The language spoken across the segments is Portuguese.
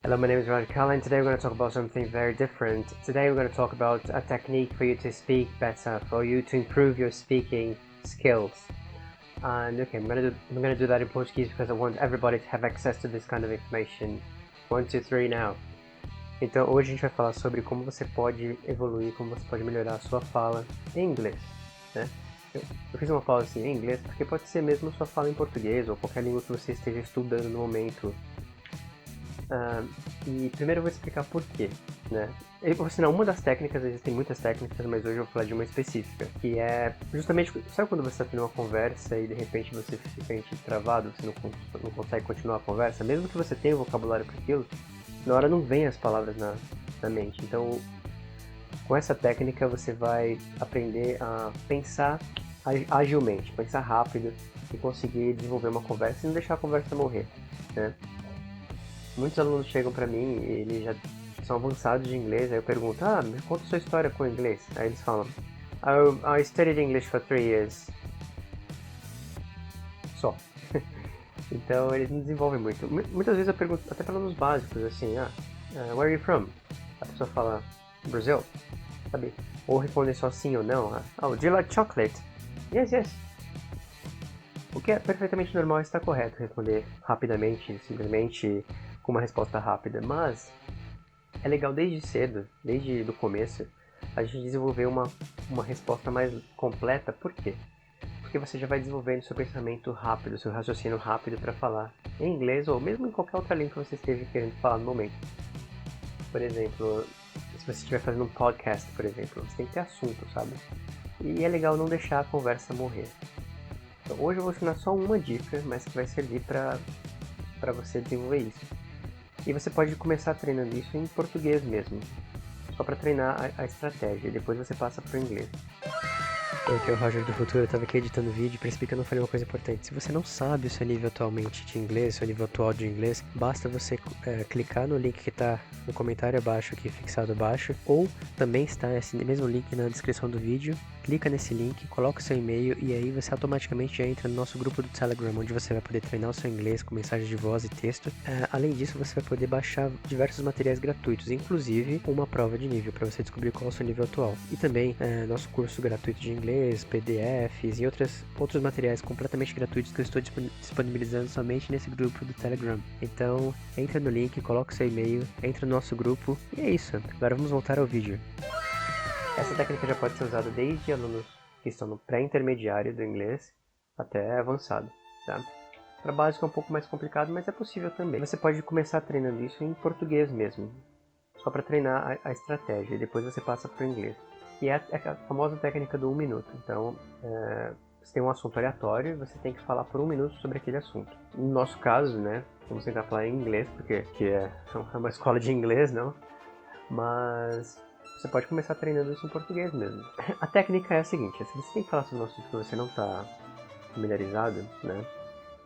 Hello, my name is Raj Kala, and today we're going to talk about something very different. Today we're going to talk about a technique for you to speak better, for you to improve your speaking skills. And okay, I'm going to do that in Portuguese because I want everybody to have access to this kind of information. 1, 2, 3 now. Então hoje a gente vai falar sobre como você pode evoluir, como você pode melhorar a sua fala em inglês, né? Eu fiz uma pausa assim em inglês porque pode ser mesmo sua fala em português ou qualquer língua que você esteja estudando no momento. E primeiro eu vou explicar por quê, né? Por sinal, uma das técnicas, existem muitas técnicas, mas hoje eu vou falar de uma específica, que é justamente, sabe quando você está tendo uma conversa e de repente você fica travado, você não consegue continuar a conversa, mesmo que você tenha o vocabulário para aquilo, na hora não vem as palavras na mente. Então, com essa técnica você vai aprender a pensar agilmente, pensar rápido e conseguir desenvolver uma conversa e não deixar a conversa morrer, né? Muitos alunos chegam para mim e eles já são avançados de inglês, aí eu pergunto, me conta sua história com o inglês. Aí eles falam, I studied English for 3 years. Só. Então eles não desenvolvem muito. Muitas vezes eu pergunto, até para alunos básicos, assim, where are you from? A pessoa fala, Brazil, sabe? Ou responder só sim ou não. Oh, do you like chocolate? Yes, yes. O que é perfeitamente normal e está correto responder rapidamente, simplesmente com uma resposta rápida, mas é legal desde cedo, desde o começo, a gente desenvolver uma resposta mais completa. Por quê? Porque você já vai desenvolvendo seu pensamento rápido, seu raciocínio rápido para falar em inglês ou mesmo em qualquer outra língua que você esteja querendo falar no momento. Por exemplo, se você estiver fazendo um podcast, por exemplo, você tem que ter assunto, sabe? E é legal não deixar a conversa morrer. Então, hoje eu vou ensinar só uma dica, mas que vai servir para você desenvolver isso. E você pode começar treinando isso em português mesmo, só para treinar a estratégia, e depois você passa para o inglês. Eu aqui é o Roger do Futuro, eu estava aqui editando o vídeo e percebi que eu não falei uma coisa importante. Se você não sabe o seu nível atualmente de inglês, seu nível atual de inglês, basta você clicar no link que está no comentário abaixo, aqui fixado abaixo, ou também está esse mesmo link na descrição do vídeo. Clica nesse link, coloca o seu e-mail e aí você automaticamente já entra no nosso grupo do Telegram, onde você vai poder treinar o seu inglês com mensagens de voz e texto. Além disso, você vai poder baixar diversos materiais gratuitos, inclusive uma prova de nível, para você descobrir qual é o seu nível atual. E também nosso curso gratuito de inglês, PDFs e outros materiais completamente gratuitos que eu estou disponibilizando somente nesse grupo do Telegram. Então, entra no link, coloca o seu e-mail, entra no nosso grupo e é isso. Agora vamos voltar ao vídeo. Essa técnica já pode ser usada desde alunos que estão no pré-intermediário do inglês até avançado, tá? Para básico é um pouco mais complicado, mas é possível também. Você pode começar treinando isso em português mesmo, só para treinar a estratégia, e depois você passa para o inglês. E é a famosa técnica do 1 minuto. Então, você tem um assunto aleatório e você tem que falar por 1 minuto sobre aquele assunto. No nosso caso, né, vamos tentar falar em inglês, porque é uma escola de inglês, não? Mas você pode começar treinando isso em português mesmo. A técnica é a seguinte, se você tem que falar sobre um assunto que você não está familiarizado, né,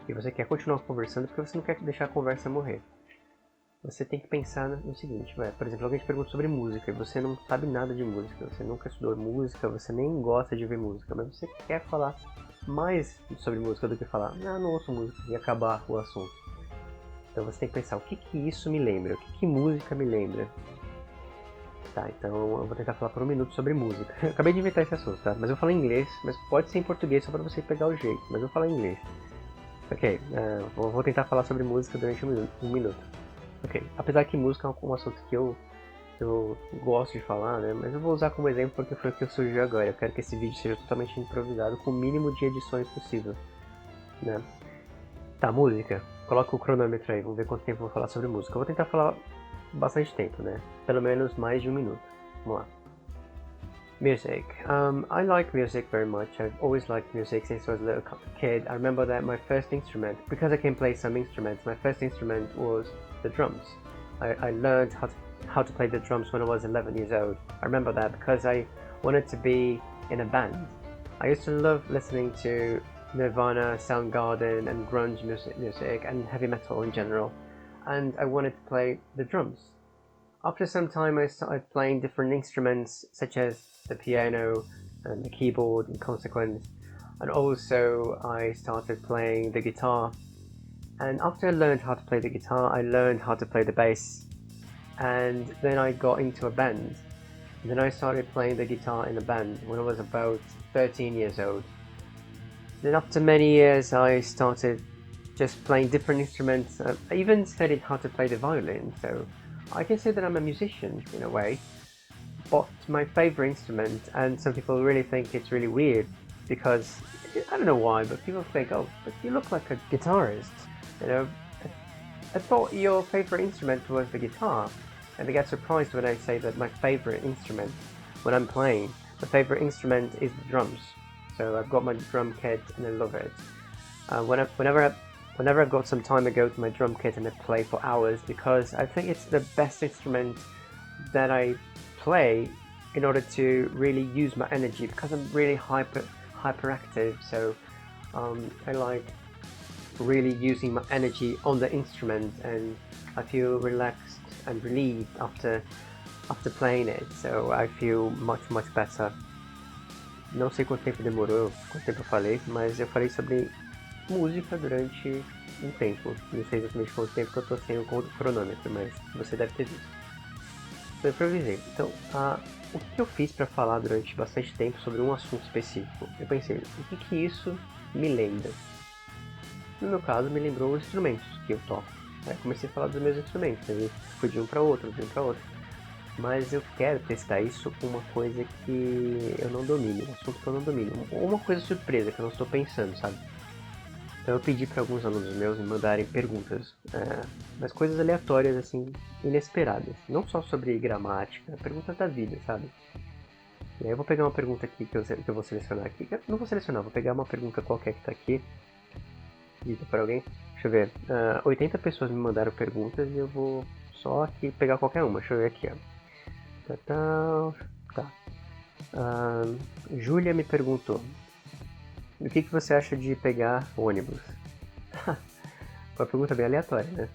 e você quer continuar conversando porque você não quer deixar a conversa morrer, você tem que pensar no seguinte, por exemplo, alguém te pergunta sobre música e você não sabe nada de música, você nunca estudou música, você nem gosta de ver música, mas você quer falar mais sobre música do que falar, não ouço música, e acabar o assunto. Então você tem que pensar, o que isso me lembra? O que música me lembra? Tá, então eu vou tentar falar por 1 minuto sobre música. Eu acabei de inventar esse assunto, tá? Mas eu falo em inglês, mas pode ser em português só pra você pegar o jeito, mas eu falo em inglês. Ok, vou tentar falar sobre música durante 1 minuto. Ok, apesar que música é um assunto que eu gosto de falar, né? Mas eu vou usar como exemplo porque foi o que surgiu agora. Eu quero que esse vídeo seja totalmente improvisado, com o mínimo de edições possível, né? Tá, música. Coloca o cronômetro aí, vamos ver quanto tempo eu vou falar sobre música. Eu vou tentar falar bastante tempo, né? Pelo menos mais de 1 minuto. Vamos lá. Music. I like music very much. I've always liked music since I was a little kid. I remember that my first instrument, because I can play some instruments, my first instrument was the drums. I learned how to play the drums when I was 11 years old. I remember that because I wanted to be in a band. I used to love listening to Nirvana, Soundgarden and grunge music and heavy metal in general, and I wanted to play the drums. After some time I started playing different instruments such as the piano and the keyboard in consequence, and also I started playing the guitar, And after I learned how to play the guitar, I learned how to play the bass, and then I got into a band. And then I started playing the guitar in a band when I was about 13 years old. Then after many years I started just playing different instruments. I even studied how to play the violin, so I can say that I'm a musician in a way. But my favorite instrument, and some people really think it's really weird because I don't know why, but people think, oh, but you look like a guitarist. You know, I thought your favorite instrument was the guitar, and they get surprised when I say that my favorite instrument, when I'm playing, my favorite instrument is the drums. So I've got my drum kit and I love it. Whenever I've got some time, I go to my drum kit and I play for hours because I think it's the best instrument that I play in order to really use my energy, because I'm really hyperactive. So I like really using my energy on the instrument, and I feel relaxed and relieved after playing it. So I feel much better. Não sei quanto tempo demorou, quanto tempo eu falei, mas eu falei sobre música durante um tempo. Não sei exatamente quanto tempo que eu tô sem o cronômetro, mas você deve ter visto. Eu improvisei. Então, o que eu fiz para falar durante bastante tempo sobre um assunto específico? Eu pensei, o que isso me lembra? No meu caso, me lembrou os instrumentos que eu toco. Aí comecei a falar dos meus instrumentos, aí fui de um para outro, de um para outro. Mas eu quero testar isso com uma coisa que eu não domino, um assunto que eu não domino, ou uma coisa surpresa que eu não estou pensando, sabe? Então eu pedi para alguns alunos meus me mandarem perguntas, mas coisas aleatórias, assim, inesperadas. Não só sobre gramática, perguntas da vida, sabe? E aí eu vou pegar uma pergunta aqui que eu vou selecionar aqui. Eu não vou selecionar, vou pegar uma pergunta qualquer que tá aqui, dita por alguém. Deixa eu ver, 80 pessoas me mandaram perguntas e eu vou só aqui pegar qualquer uma. Deixa eu ver aqui, ó. Tá. Júlia me perguntou: o que você acha de pegar ônibus? Uma pergunta bem aleatória, né?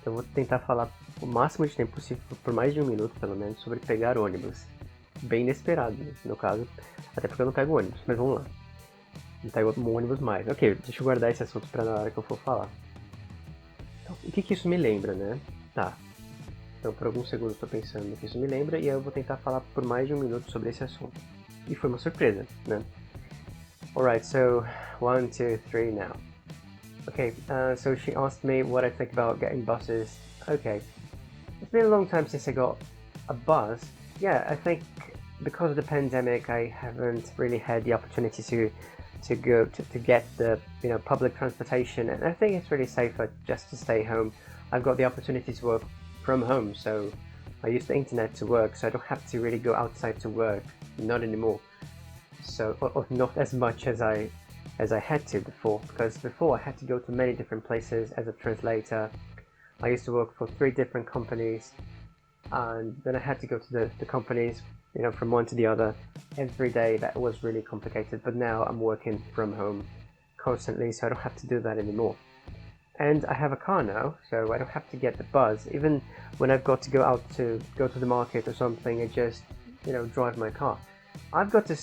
Então eu vou tentar falar o máximo de tempo possível, por mais de um minuto pelo menos, sobre pegar ônibus. Bem inesperado, né? No caso, até porque eu não pego ônibus, mas vamos lá. Não pego um ônibus mais. Ok, deixa eu guardar esse assunto pra na hora que eu for falar. Então, o que isso me lembra, né? Tá. Então, por alguns segundos estou pensando no que isso me lembra, e aí eu vou tentar falar por mais de um minuto sobre esse assunto. E foi uma surpresa, né? Alright, so 1, 2, 3 now. Okay, so she asked me what I think about getting buses. Okay, it's been a long time since I got a bus. Yeah, I think because of the pandemic, I haven't really had the opportunity to go to get the public transportation, and I think it's really safer just to stay home. I've got the opportunity to work from home, so I use the internet to work, so I don't have to really go outside to work, not anymore. So, or not as much as I had to before, because before I had to go to many different places as a translator. I used to work for 3 different companies, and then I had to go to the companies, from one to the other every day. That was really complicated, but now I'm working from home constantly, so I don't have to do that anymore. And I have a car now, so I don't have to get the bus. Even when I've got to go to the market or something, I just, drive my car. I've got to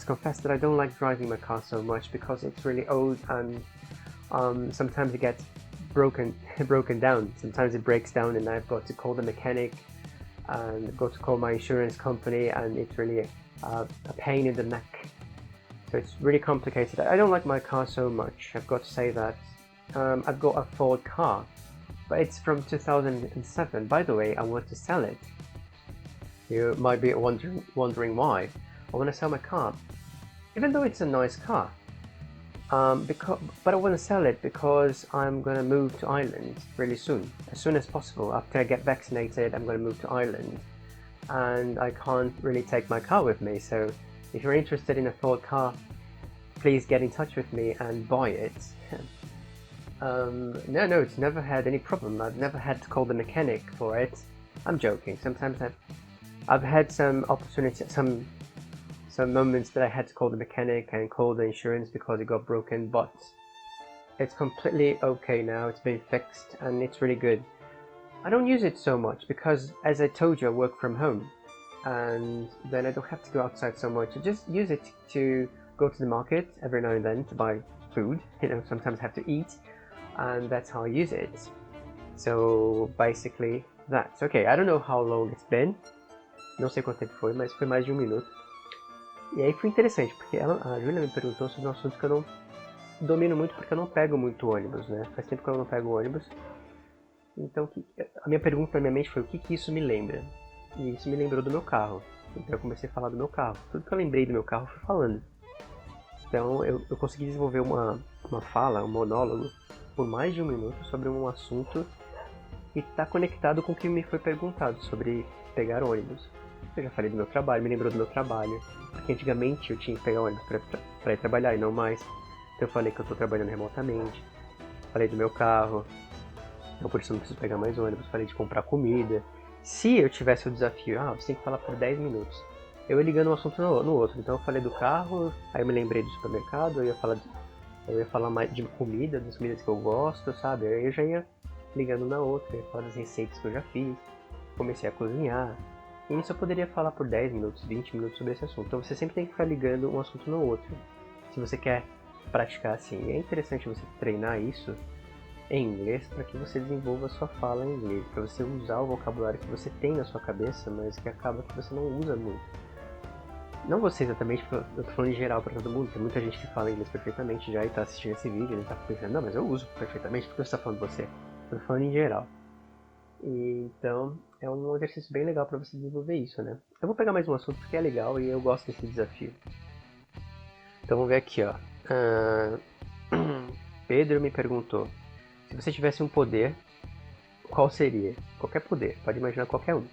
confess that I don't like driving my car so much because it's really old, and sometimes it gets broken down. Sometimes it breaks down and I've got to call the mechanic, and I've got to call my insurance company, and it's really a pain in the neck. So it's really complicated. I don't like my car so much, I've got to say that. I've got a Ford car, but it's from 2007. By the way, I want to sell it. You might be wondering why. I want to sell my car, even though it's a nice car. But I want to sell it because I'm going to move to Ireland really soon. As soon as possible. After I get vaccinated, I'm going to move to Ireland. And I can't really take my car with me, so if you're interested in a Ford car, please get in touch with me and buy it. No, it's never had any problem. I've never had to call the mechanic for it. I'm joking. Sometimes I've had some opportunity, some moments that I had to call the mechanic and call the insurance because it got broken, but it's completely okay now. It's been fixed and it's really good. I don't use it so much because, as I told you, I work from home, and then I don't have to go outside so much. I just use it to go to the market every now and then to buy food. Sometimes I have to eat. and that's how I use it. So basically that. Okay, I don't know how long it's been. Não sei quanto tempo foi, mas foi mais de 1 minuto. E aí foi interessante, porque a Julia me perguntou sobre um assunto que eu não domino muito, porque eu não pego muito ônibus, né? Faz tempo que eu não pego ônibus. Então a minha pergunta na minha mente foi o que isso me lembra? E isso me lembrou do meu carro. Então eu comecei a falar do meu carro. Tudo que eu lembrei do meu carro eu fui falando. Então eu consegui desenvolver uma fala, um monólogo, por mais de 1 minuto sobre um assunto que está conectado com o que me foi perguntado sobre pegar ônibus. Eu já falei do meu trabalho, me lembrou do meu trabalho, porque antigamente eu tinha que pegar ônibus para ir trabalhar e não mais. Então eu falei que eu estou trabalhando remotamente, falei do meu carro, então por isso eu não preciso pegar mais ônibus, falei de comprar comida. Se eu tivesse o desafio, você tem que falar por 10 minutos, eu ia ligando um assunto no outro. Então eu falei do carro, aí eu me lembrei do supermercado, eu ia falar mais de comida, das comidas que eu gosto, sabe? Aí eu já ia ligando na outra, ia falar das receitas que eu já fiz, comecei a cozinhar. E isso eu poderia falar por 10 minutos, 20 minutos sobre esse assunto. Então você sempre tem que ficar ligando um assunto no outro, se você quer praticar assim. E é interessante você treinar isso em inglês para que você desenvolva a sua fala em inglês, para você usar o vocabulário que você tem na sua cabeça, mas que acaba que você não usa muito. Não você exatamente, eu tô falando em geral para todo mundo, tem muita gente que fala inglês perfeitamente já e tá assistindo esse vídeo e tá pensando, não, mas eu uso perfeitamente, por que você tá falando de você? Eu tô falando em geral. E, então, é um exercício bem legal para você desenvolver isso, né? Eu vou pegar mais um assunto porque é legal e eu gosto desse desafio. Então vamos ver aqui, ó. Pedro me perguntou, se você tivesse um poder, qual seria? Qualquer poder, pode imaginar qualquer um.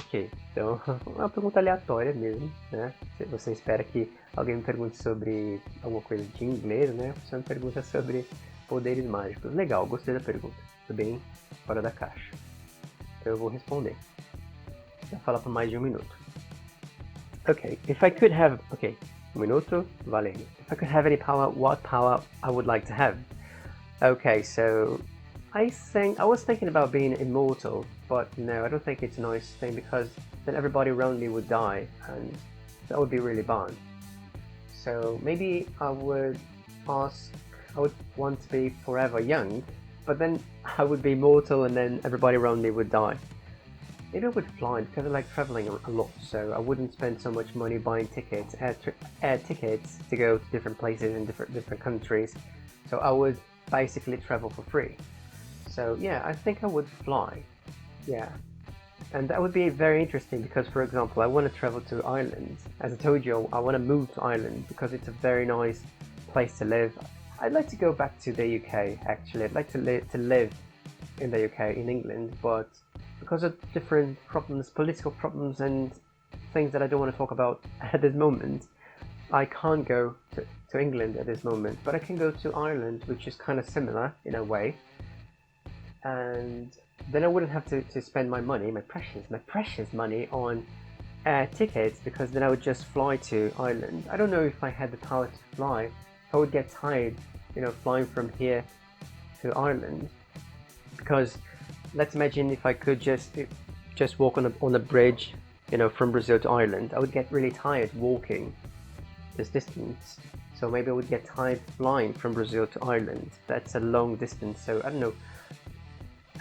Ok, então é uma pergunta aleatória mesmo, né? Se você espera que alguém me pergunte sobre alguma coisa de inglês, né? Você me pergunta sobre poderes mágicos. Legal, gostei da pergunta. Tô bem fora da caixa. Então eu vou responder. Vou falar por mais de 1 minuto. Ok, if I could have... Ok, 1 minuto, valendo. If I could have any power, what power I would like to have? Okay, so I was thinking about being immortal, but no, I don't think it's a nice thing because then everybody around me would die, and that would be really bad. So maybe I would want to be forever young, but then I would be immortal and then everybody around me would die. Maybe I would fly because I like traveling a lot, so I wouldn't spend so much money buying tickets, air tickets to go to different places in different countries. So I would basically travel for free. So yeah, I think I would fly. Yeah. And that would be very interesting because, for example, I want to travel to Ireland. As I told you, I want to move to Ireland because it's a very nice place to live. I'd like to go back to the UK, actually. I'd like to live in the UK, in England, but because of different problems, political problems and things that I don't want to talk about at this moment, I can't go to England at this moment, but I can go to Ireland, which is kind of similar in a way. And then I wouldn't have to spend my money, my precious money on air tickets, because then I would just fly to Ireland. I don't know if I had the power to fly. I would get tired, flying from here to Ireland. Because let's imagine if I could just walk on a bridge, from Brazil to Ireland. I would get really tired walking this distance. So maybe I would get tired flying from Brazil to Ireland. That's a long distance. So I don't know.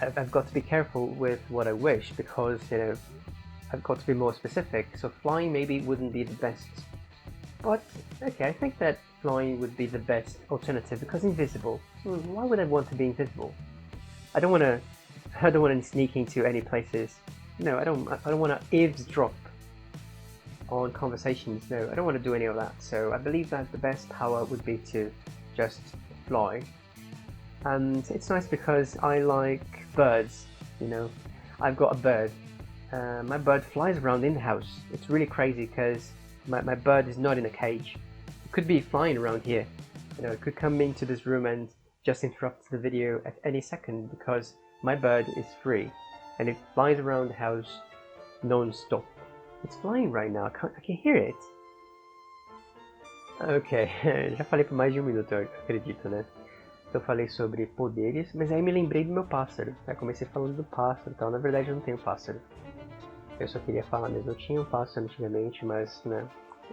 I've got to be careful with what I wish because, I've got to be more specific. So flying maybe wouldn't be the best. But, okay, I think that flying would be the best alternative because invisible. Why would I want to be invisible? I don't want to sneak into any places. No, I don't want to eavesdrop on conversations. No, I don't want to do any of that. So I believe that the best power would be to just fly. And it's nice because I like birds, I've got a bird. My bird flies around in the house. It's really crazy because my bird is not in a cage. It could be flying around here. It could come into this room and just interrupt the video at any second because my bird is free. And it flies around the house non-stop. It's flying right now, I can hear it. Ok, já falei por mais de 1 minuto, eu acredito, né? Eu falei sobre poderes, mas aí me lembrei do meu pássaro. Aí comecei falando do pássaro e tal. Na verdade eu não tenho pássaro. Eu só queria falar mesmo. Eu tinha um pássaro antigamente, mas,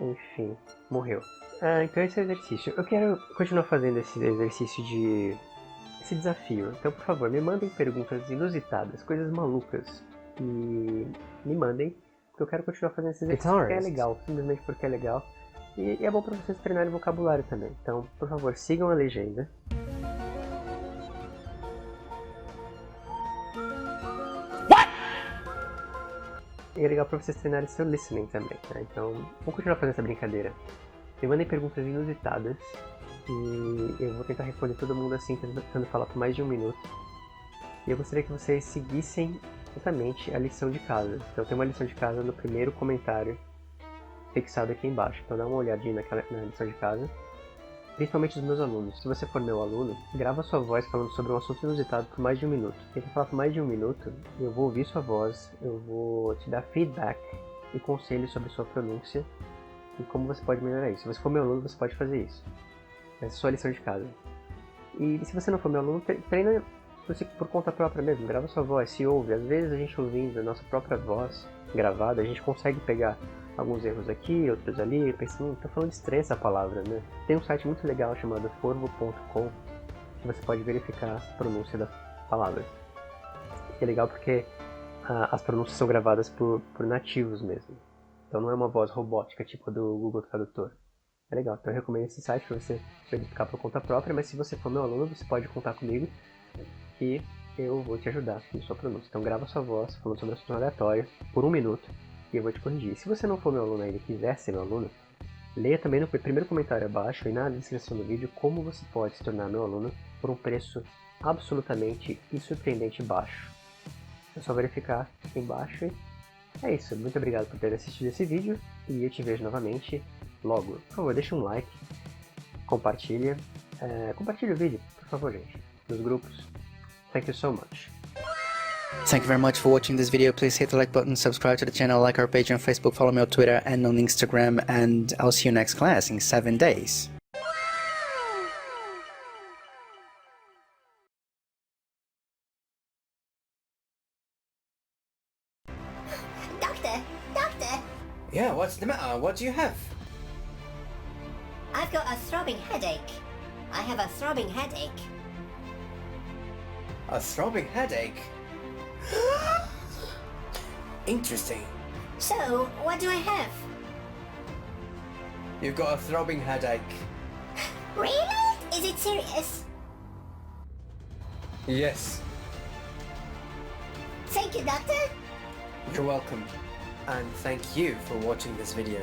enfim, morreu. Então esse é o exercício. Eu quero continuar fazendo esse exercício de esse desafio. Então, por favor, me mandem perguntas inusitadas, coisas malucas. E me mandem, porque eu quero continuar fazendo esse exercício porque é legal, simplesmente porque é legal. E é bom para vocês treinarem vocabulário também. Então, por favor, sigam a legenda. E é legal para vocês treinarem seu listening também, tá? Então, vamos continuar fazendo essa brincadeira. Me mandem perguntas inusitadas e eu vou tentar responder todo mundo assim, tentando falar por mais de 1 minuto. E eu gostaria que vocês seguissem exatamente a lição de casa. Então tem uma lição de casa no primeiro comentário fixado aqui embaixo. Então dá uma olhadinha na lição de casa. Principalmente dos meus alunos. Se você for meu aluno, grava sua voz falando sobre um assunto inusitado por mais de 1 minuto. Tenta falar por mais de 1 minuto, eu vou ouvir sua voz, eu vou te dar feedback e conselhos sobre sua pronúncia e como você pode melhorar isso. Se você for meu aluno, você pode fazer isso. Essa é a sua lição de casa. E se você não for meu aluno, treina você por conta própria mesmo. Grava sua voz, se ouve. Às vezes a gente ouvindo a nossa própria voz gravada, a gente consegue pegar alguns erros aqui, outros ali, pensando, tô falando estranha essa palavra, né? Tem um site muito legal chamado forvo.com que você pode verificar a pronúncia das palavras. E é legal porque as pronúncias são gravadas por nativos mesmo. Então não é uma voz robótica, tipo a do Google Tradutor. É legal, então eu recomendo esse site para você verificar por conta própria, mas se você for meu aluno, você pode contar comigo que eu vou te ajudar na sua pronúncia. Então grava sua voz falando sobre assunto aleatório por 1 minuto e eu vou te corrigir. Se você não for meu aluno ainda e quiser ser meu aluno, leia também no primeiro comentário abaixo e na descrição do vídeo como você pode se tornar meu aluno por um preço absolutamente e surpreendente baixo. É só verificar aqui embaixo e é isso. Muito obrigado por ter assistido esse vídeo e eu te vejo novamente logo. Por favor, deixa um like, compartilha o vídeo, por favor, gente, nos grupos. Thank you so much. Thank you very much for watching this video. Please hit the like button, subscribe to the channel, like our page on Facebook, follow me on Twitter and on Instagram, and I'll see you next class in 7 days. Doctor! Yeah, what's the matter? What do you have? I've got a throbbing headache. I have a throbbing headache. A throbbing headache? Interesting. So, what do I have? You've got a throbbing headache. Really? Is it serious? Yes. Thank you, doctor. You're welcome. And thank you for watching this video.